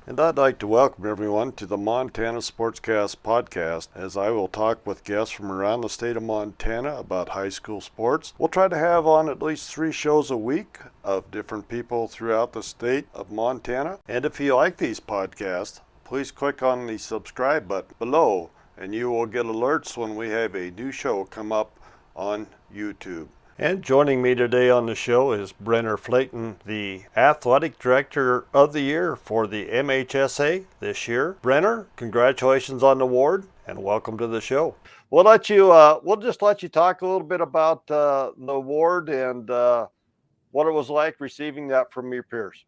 And I'd like to welcome everyone to the Montana Sportscast podcast, as I will talk with guests from around the state of Montana about high school sports. We'll try to have on at least 3 shows a week of different people throughout the state of Montana. And if you like these podcasts, please click on the subscribe button below, and you will get alerts when we have a new show come up on YouTube. And joining me today on the show is Brenner Flaten, the Athletic Director of the Year for the MHSA this year. Brenner, congratulations on the award and welcome to the show. We'll just let you talk a little bit about the award and what it was like receiving that from your peers.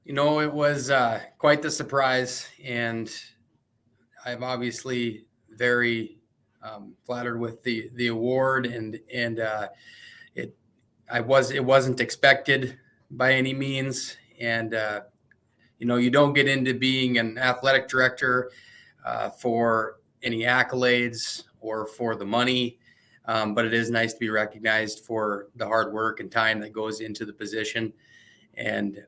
It was quite the surprise, and I'm obviously very flattered with the award, and it it wasn't expected by any means, and you don't get into being an athletic director for any accolades or for the money, but it is nice to be recognized for the hard work and time that goes into the position, and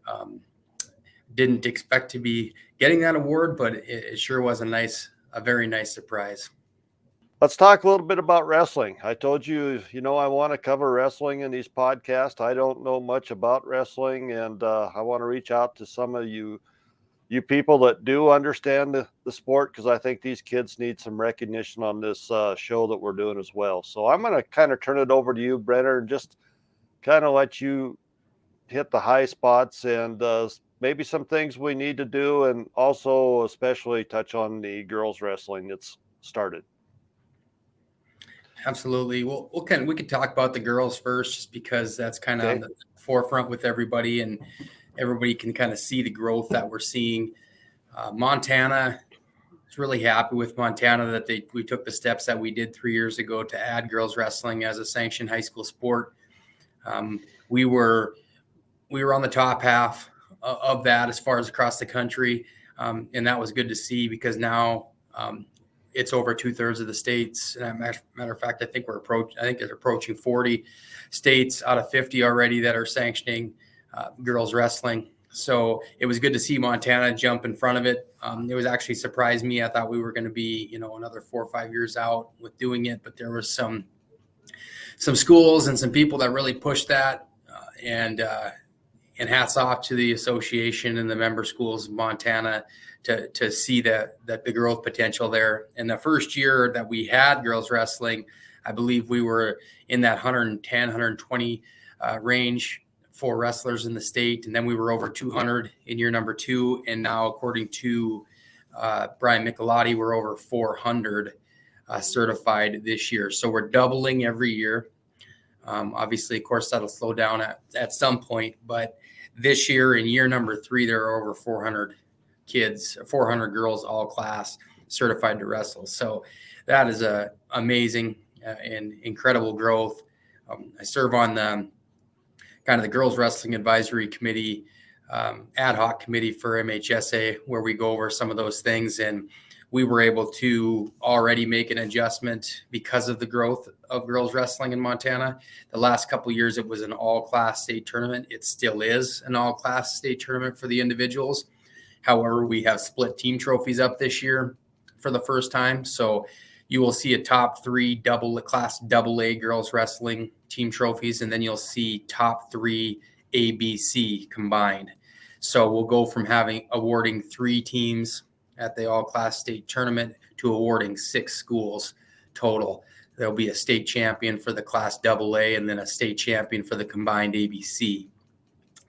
didn't expect to be getting that award, but it sure was a very nice surprise. Let's talk a little bit about wrestling. I told you, I want to cover wrestling in these podcasts. I don't know much about wrestling, and I want to reach out to some of you people that do understand the sport, because I think these kids need some recognition on this show that we're doing as well. So I'm going to kind of turn it over to you, Brenner, and just kind of let you hit the high spots and maybe some things we need to do, and also especially touch on the girls wrestling that's started. Absolutely. Well, we could talk about the girls first, just because that's kind of Okay. on the forefront with everybody, and everybody can kind of see the growth that we're seeing. Montana is really happy with Montana that we took the steps that we did 3 years ago to add girls wrestling as a sanctioned high school sport. Um, we were on the top half of that as far as across the country, and that was good to see, because now it's over 2/3 of the states. And matter of fact, I think they're approaching 40 states out of 50 already that are sanctioning girls wrestling. So it was good to see Montana jump in front of it. It was actually surprised me. I thought we were going to be, another 4 or 5 years out with doing it, but there was some schools and some people that really pushed that, and hats off to the association and the member schools of Montana to see that the growth potential there. And the first year that we had girls wrestling, I believe we were in that 110, 120 range for wrestlers in the state. And then we were over 200 in year number 2. And now, according to Brian Michelotti, we're over 400 certified this year. So we're doubling every year. Obviously, of course, that'll slow down at some point, but this year, in year number 3, there are over 400 kids, 400 girls, all class certified to wrestle. So that is a amazing and incredible growth. I serve on the kind of the girls wrestling advisory committee, ad hoc committee for MHSA, where we go over some of those things. And we were able to already make an adjustment because of the growth of girls wrestling in Montana. The last couple of years, it was an all-class state tournament. It still is an all-class state tournament for the individuals. However, we have split team trophies up this year for the first time. So you will see a top 3 class AA girls wrestling team trophies, and then you'll see top 3 ABC combined. So we'll go from awarding 3 teams at the all-class state tournament to awarding 6 schools total. There'll be a state champion for the class AA, and then a state champion for the combined ABC.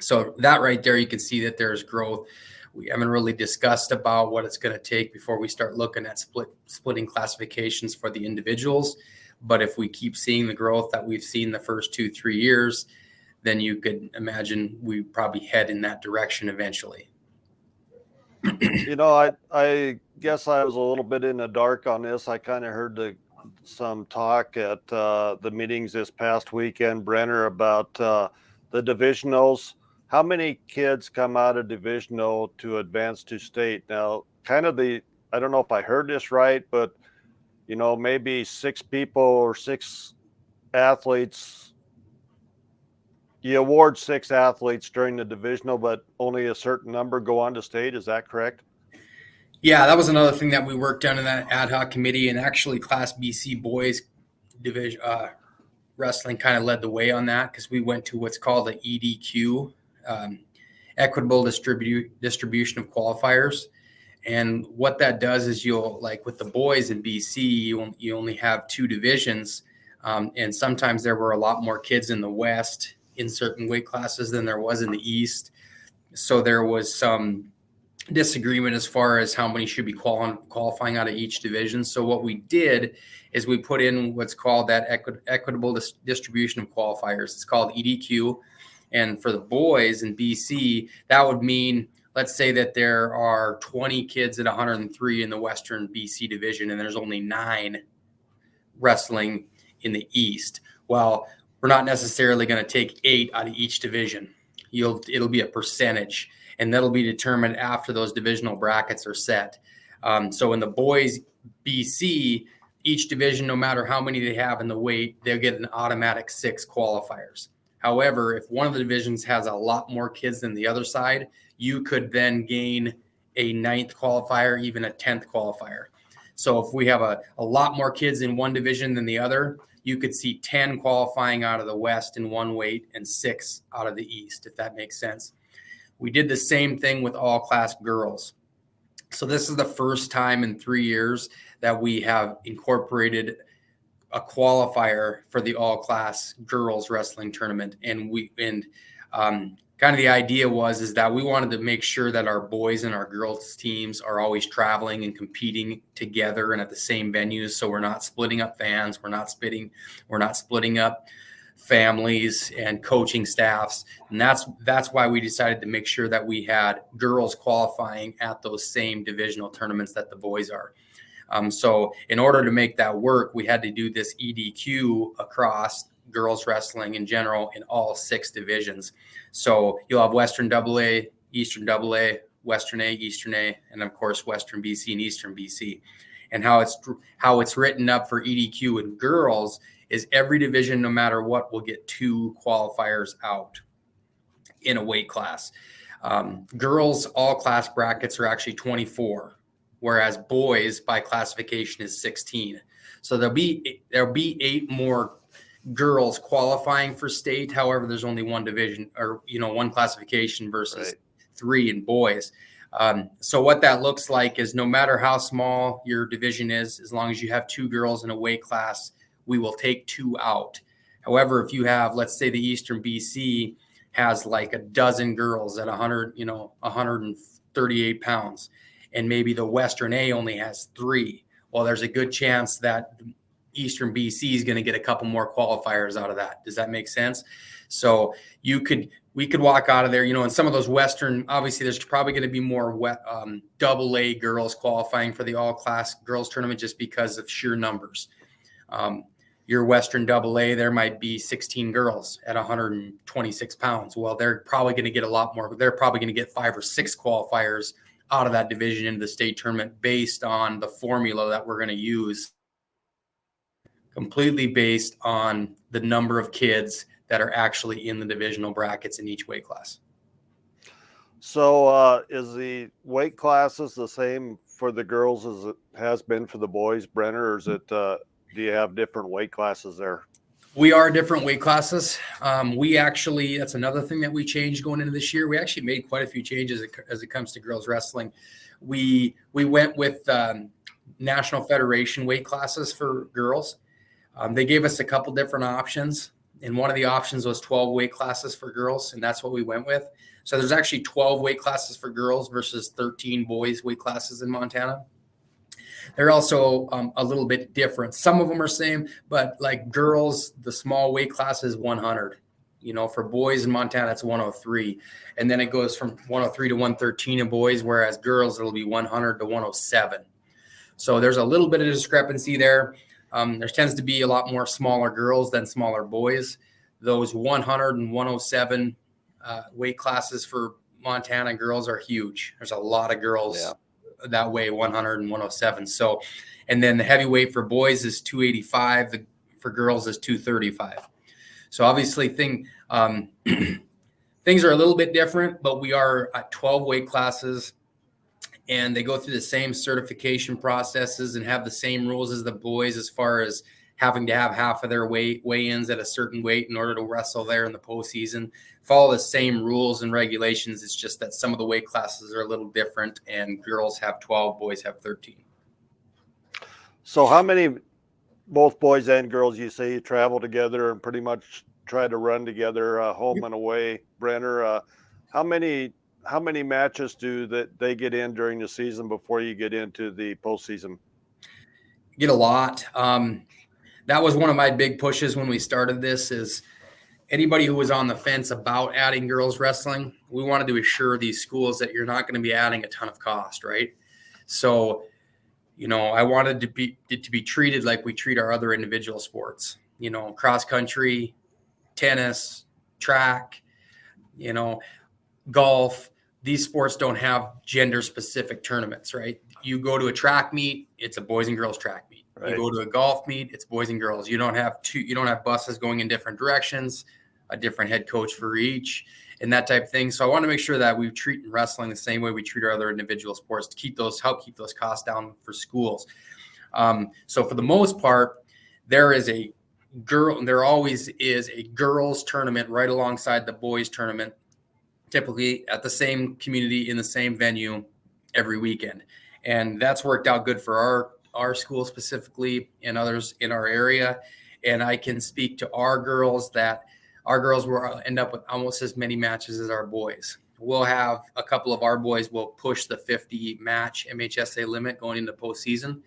So that right there, you can see that there's growth. We haven't really discussed about what it's going to take before we start looking at splitting classifications for the individuals. But if we keep seeing the growth that we've seen the first 2-3 years, then you could imagine we probably head in that direction eventually. I guess I was a little bit in the dark on this. I kind of heard some talk at the meetings this past weekend, Brenner, about the divisionals. How many kids come out of divisional to advance to state? Now, I don't know if I heard this right, but maybe 6 people or 6 athletes You award 6 athletes during the divisional, but only a certain number go on to state. Is that correct? Yeah, that was another thing that we worked on in that ad hoc committee, and actually Class BC boys division wrestling kind of led the way on that because we went to what's called the EDQ, um, equitable distribution of qualifiers. And what that does is you'll, like with the boys in BC, you only have 2 divisions. And sometimes there were a lot more kids in the West in certain weight classes than there was in the East. So there was some disagreement as far as how many should be qualifying out of each division. So what we did is we put in what's called that equitable distribution of qualifiers. It's called EDQ. And for the boys in BC, that would mean, let's say that there are 20 kids at 103 in the Western BC division, and there's only 9 wrestling in the East. Well, we're not necessarily going to take 8 out of each division. It'll be a percentage, and that'll be determined after those divisional brackets are set. So in the boys BC, each division, no matter how many they have in the weight, they'll get an automatic 6 qualifiers. However, if one of the divisions has a lot more kids than the other side, you could then gain a 9th qualifier, even a 10th qualifier. So if we have a lot more kids in one division than the other, you could see 10 qualifying out of the West in one weight and 6 out of the East, if that makes sense. We did the same thing with all class girls. So this is the first time in 3 years that we have incorporated a qualifier for the all class girls wrestling tournament. And kind of the idea is that we wanted to make sure that our boys and our girls teams are always traveling and competing together and at the same venues. So we're not splitting up fans. We're not splitting up families and coaching staffs. And that's why we decided to make sure that we had girls qualifying at those same divisional tournaments that the boys are. So in order to make that work, we had to do this EDQ across girls wrestling in general in all 6 divisions. So you'll have Western AA, Eastern AA, Western A, Eastern A, and of course Western BC and Eastern BC. And how it's written up for EDQ in girls is every division, no matter what, will get 2 qualifiers out in a weight class. Girls all class brackets are actually 24, whereas boys by classification is 16. So there'll be 8 more girls qualifying for state. However, there's only one division or one classification versus 3 in boys. So what that looks like is no matter how small your division is, as long as you have 2 girls in a weight class, we will take 2 out. However, if you have, let's say the Eastern BC has like a dozen girls at 138 pounds, and maybe the Western A only has 3. Well, there's a good chance that Eastern BC is going to get a couple more qualifiers out of that. Does that make sense? So we could walk out of there, and some of those Western, obviously there's probably going to be more AA girls qualifying for the all class girls tournament just because of sheer numbers. Your Western AA, there might be 16 girls at 126 pounds. Well, they're probably going to get a lot more. They're probably going to get 5 or 6 qualifiers out of that division into the state tournament based on the formula that we're going to use, completely based on the number of kids that are actually in the divisional brackets in each weight class. So is the weight classes the same for the girls as it has been for the boys, Brenner, or is it do you have different weight classes there? We are different weight classes. That's another thing that we changed going into this year. We actually made quite a few changes as it comes to girls wrestling. We went with National Federation weight classes for girls. They gave us a couple different options, and one of the options was 12 weight classes for girls, and that's what we went with. So there's actually 12 weight classes for girls versus 13 boys weight classes in Montana. They're also a little bit different. Some of them are same, but like girls, the small weight class is 100. For boys in Montana, it's 103. And then it goes from 103 to 113 in boys, whereas girls, it'll be 100 to 107. So there's a little bit of discrepancy there. There tends to be a lot more smaller girls than smaller boys. Those 100 and 107 weight classes for Montana girls are huge. There's a lot of girls that weigh 100 and 107. So, and then the heavyweight for boys is 285. For girls is 235. So obviously things are a little bit different, but we are at 12 weight classes, and they go through the same certification processes and have the same rules as the boys as far as having to have half of their weigh-ins at a certain weight in order to wrestle there in the postseason. Follow the same rules and regulations. It's just that some of the weight classes are a little different, and girls have 12, boys have 13. So how many, both boys and girls, you say you travel together and pretty much try to run together, home and away, Brenner? How many matches do that they get in during the season before you get into the postseason? Get a lot. That was one of my big pushes when we started this, is anybody who was on the fence about adding girls wrestling, we wanted to assure these schools that you're not going to be adding a ton of cost, right? So, I wanted to be treated like we treat our other individual sports, cross country, tennis, track, golf. These sports don't have gender specific tournaments, right? You go to a track meet, it's a boys and girls track meet. Right. You go to a golf meet, it's boys and girls. You don't have buses going in different directions, a different head coach for each, and that type of thing. So I want to make sure that we treat wrestling the same way we treat our other individual sports to help keep those costs down for schools. So for the most part, there always is a girls tournament right alongside the boys tournament, typically at the same community in the same venue every weekend. And that's worked out good for our school specifically and others in our area. And I can speak to our girls that our girls will end up with almost as many matches as our boys. We'll have a couple of our boys will push the 50 match MHSA limit going into postseason.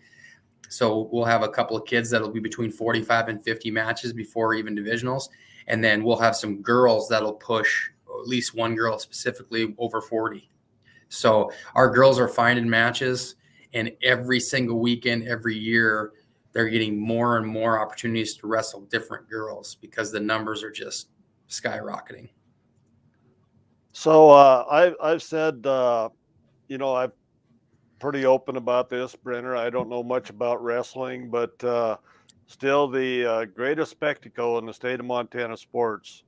So we'll have a couple of kids that'll be between 45 and 50 matches before even divisionals. And then we'll have some girls that'll push, at least one girl specifically, over 40. So our girls are finding matches, and every single weekend, every year, they're getting more and more opportunities to wrestle different girls because the numbers are just skyrocketing. So I've said, I'm pretty open about this, Brenner. I don't know much about wrestling, but still the greatest spectacle in the state of Montana sports,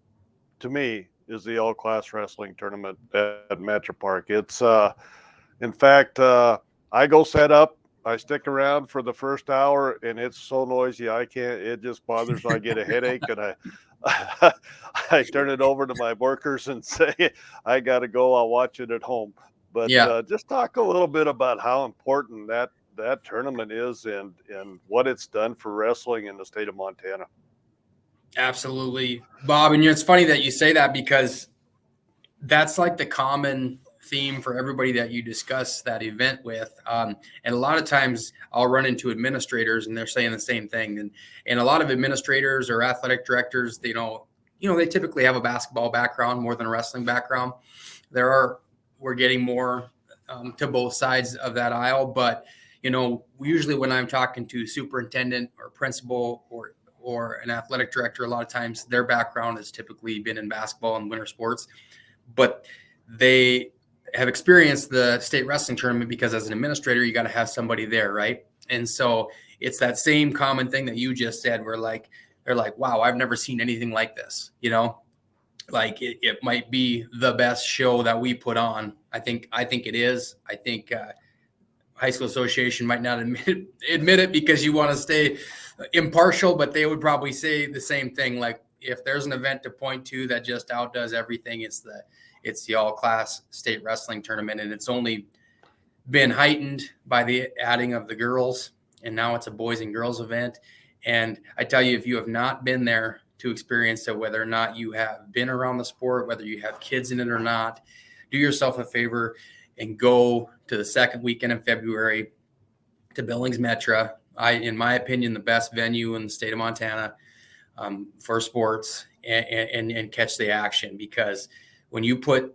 to me, is the all-class wrestling tournament at Metro Park. It's, in fact, I go set up. I stick around for the first hour, and it's so noisy I can't. It just bothers me. I get a headache, and I turn it over to my workers and say, "I got to go. I'll watch it at home." But just talk a little bit about how important that tournament is and what it's done for wrestling in the state of Montana. Absolutely, Bob. And it's funny that you say that, because that's like the common theme for everybody that you discuss that event with. And a lot of times I'll run into administrators and they're saying the same thing. And a lot of administrators or athletic directors, they typically have a basketball background more than a wrestling background. We're getting more to both sides of that aisle. But, usually when I'm talking to superintendent or principal or an athletic director, a lot of times their background has typically been in basketball and winter sports, but they have experienced the state wrestling tournament because as an administrator, you got to have somebody there. Right. And so it's that same common thing that you just said, where they're like, wow, I've never seen anything like this. Like it might be the best show that we put on. I think it is. I think High School Association might not admit it because you want to stay impartial, but they would probably say the same thing. Like, if there's an event to point to that just outdoes everything, it's the all-class state wrestling tournament. And it's only been heightened by the adding of the girls, and now it's a boys and girls event. And I tell you, if you have not been there to experience it, whether or not you have been around the sport, whether you have kids in it or not, do yourself a favor and go to the second weekend in February to Billings Metro. In my opinion, the best venue in the state of Montana for sports, and catch the action. Because when you put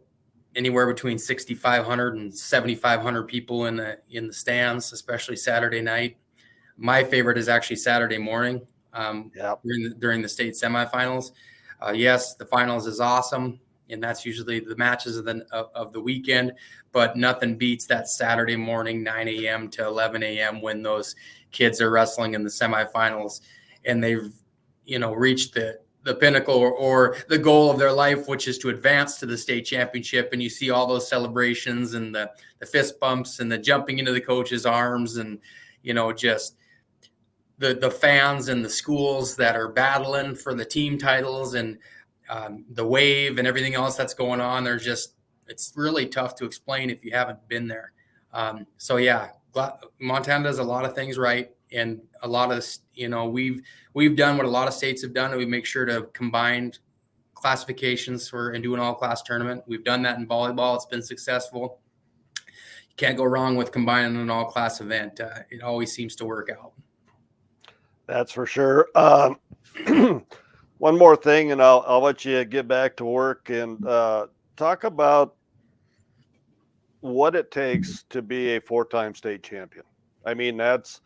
anywhere between 6,500 and 7,500 people in the stands, especially Saturday night, my favorite is actually Saturday morning during the state semifinals. Yes, the finals is awesome, and that's usually the matches of the weekend, but nothing beats that Saturday morning, 9 a.m. to 11 a.m. when those kids are wrestling in the semifinals and they've reached the the pinnacle or the goal of their life, which is to advance to the state championship. And you see all those celebrations and the fist bumps and the jumping into the coach's arms and, just the fans and the schools that are battling for the team titles and the wave and everything else that's going on. It's really tough to explain if you haven't been there. Montana does a lot of things right. And a lot of, we've done what a lot of states have done, and we make sure to combine classifications and do an all-class tournament. We've done that in volleyball. It's been successful. You can't go wrong with combining an all-class event. It always seems to work out. That's for sure. One more thing, and I'll let you get back to work and talk about what it takes to be a 4-time state champion. I mean, that's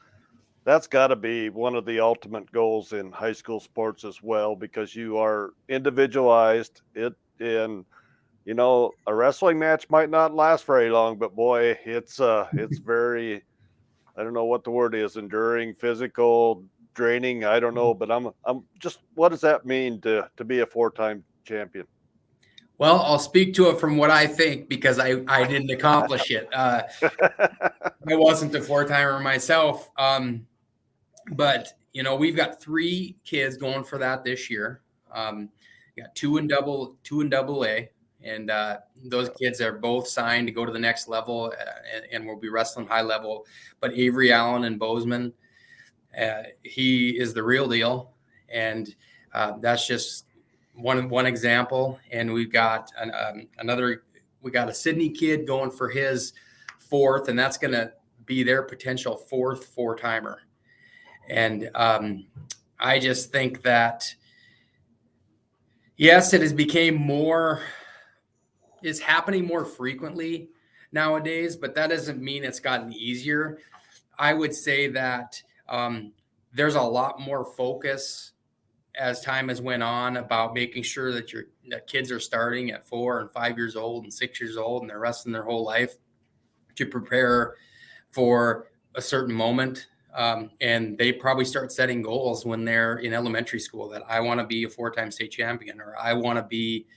got to be one of the ultimate goals in high school sports as well, because you are individualized. A wrestling match might not last very long, but boy, it's very, I don't know what the word is, enduring, physical, draining. I don't know, but I'm just, what does that mean to be a 4-time champion? Well, I'll speak to it from what I think, because I didn't accomplish it. I wasn't a 4-timer myself. But, we've got 3 kids going for that this year. We got 2 in double A, and those kids are both signed to go to the next level, and we'll be wrestling high level. But Avery Allen and Bozeman, he is the real deal. And that's just one example. And we've got we got a Sydney kid going for his 4th, and that's going to be their potential 4th 4-timer. And I just think that, yes, it is happening more frequently nowadays, but that doesn't mean it's gotten easier. I would say that there's a lot more focus as time has went on about making sure that kids are starting at 4 and 5 years old and 6 years old, and they're wrestling their whole life to prepare for a certain moment. And they probably start setting goals when they're in elementary school, that I want to be a 4-time state champion, or I want to be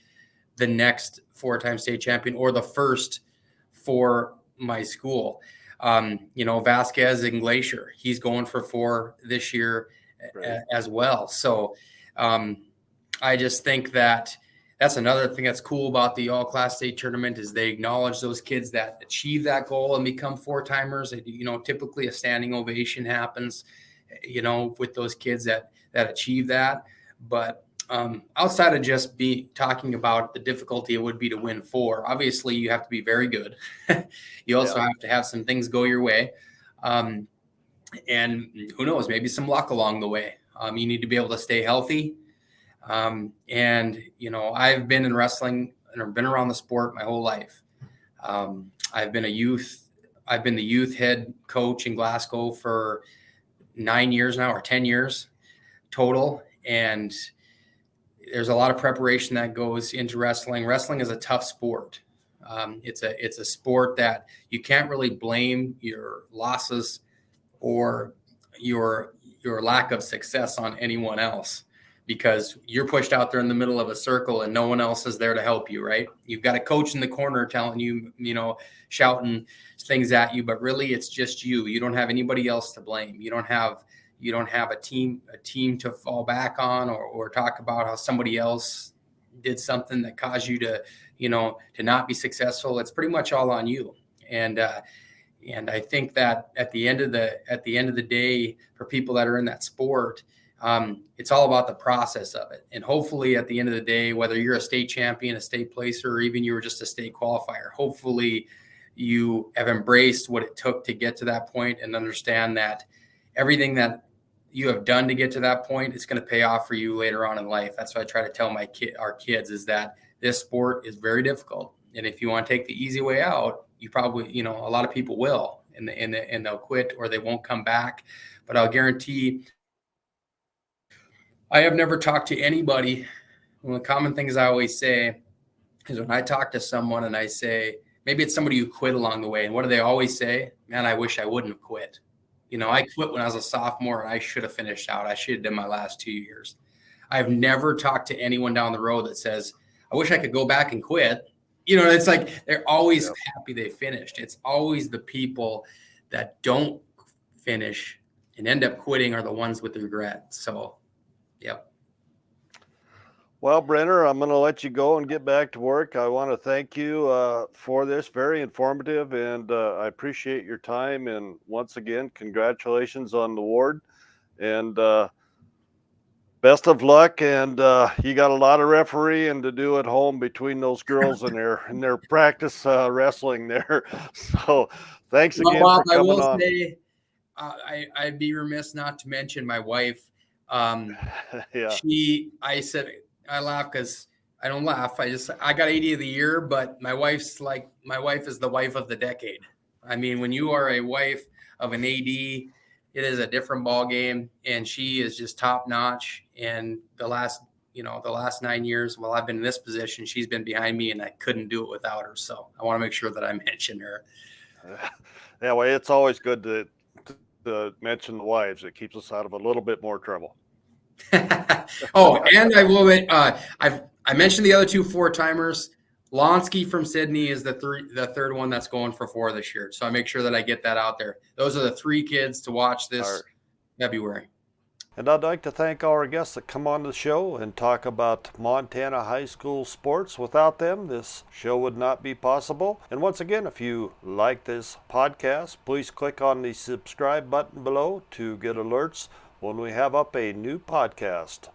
the next 4-time state champion, or the first for my school. Vasquez and Glacier, he's going for 4 this year. Right. As well. So I just think that that's another thing that's cool about the all-class state tournament, is they acknowledge those kids that achieve that goal and become 4-timers. Typically a standing ovation happens, with those kids that achieve that. But outside of just talking about the difficulty it would be to win 4, obviously you have to be very good. You also have to have some things go your way. And who knows, maybe some luck along the way. You need to be able to stay healthy. I've been in wrestling and I've been around the sport my whole life. I've been the youth head coach in Glasgow for 9 years now, or 10 years total. And there's a lot of preparation that goes into wrestling. Wrestling is a tough sport. It's a sport that you can't really blame your losses or your lack of success on anyone else, because you're pushed out there in the middle of a circle and no one else is there to help you, right? You've got a coach in the corner telling you, shouting things at you, but really it's just you. You don't have anybody else to blame. You don't have a team to fall back on, or talk about how somebody else did something that caused you to not be successful. It's pretty much all on you. And I think that at the end of the day, for people that are in that sport, it's all about the process of it. And hopefully at the end of the day, whether you're a state champion, a state placer, or even you were just a state qualifier, hopefully you have embraced what it took to get to that point and understand that everything that you have done to get to that point is going to pay off for you later on in life. That's what I try to tell our kids, is that this sport is very difficult. And if you want to take the easy way out, you probably, a lot of people will, and they'll quit or they won't come back. But I'll guarantee, I have never talked to anybody. One of the common things I always say is, when I talk to someone and I say, maybe it's somebody who quit along the way, and what do they always say? Man, I wish I wouldn't have quit. I quit when I was a sophomore and I should have finished out. I should have done my last 2 years. I've never talked to anyone down the road that says, I wish I could go back and quit. You know, it's like they're always happy they finished. It's always the people that don't finish and end up quitting are the ones with the regret. So, yep. Well, Brenner, I'm going to let you go and get back to work. I want to thank you for this. Very informative, and I appreciate your time. And once again, congratulations on the award, and best of luck. And you got a lot of refereeing to do at home between those girls and their practice wrestling there. So, thanks Well, again Bob, for I coming will on. say, I'd be remiss not to mention my wife. Yeah. I said, I laugh because I don't laugh. I got 80 of the year, but my wife is the wife of the decade. I mean, when you are a wife of an AD, it is a different ball game, and she is just top notch. And the last 9 years while I've been in this position, she's been behind me, and I couldn't do it without her. So I want to make sure that I mention her. That way, it's always good to mention the wives. It keeps us out of a little bit more trouble. Oh, and I will. I mentioned the other two four-timers. Lonsky from Sydney is the third one that's going for 4 this year. So I make sure that I get that out there. Those are the 3 kids to watch this February. And I'd like to thank our guests that come on the show and talk about Montana high school sports. Without them, this show would not be possible. And once again, if you like this podcast, please click on the subscribe button below to get alerts when we have up a new podcast.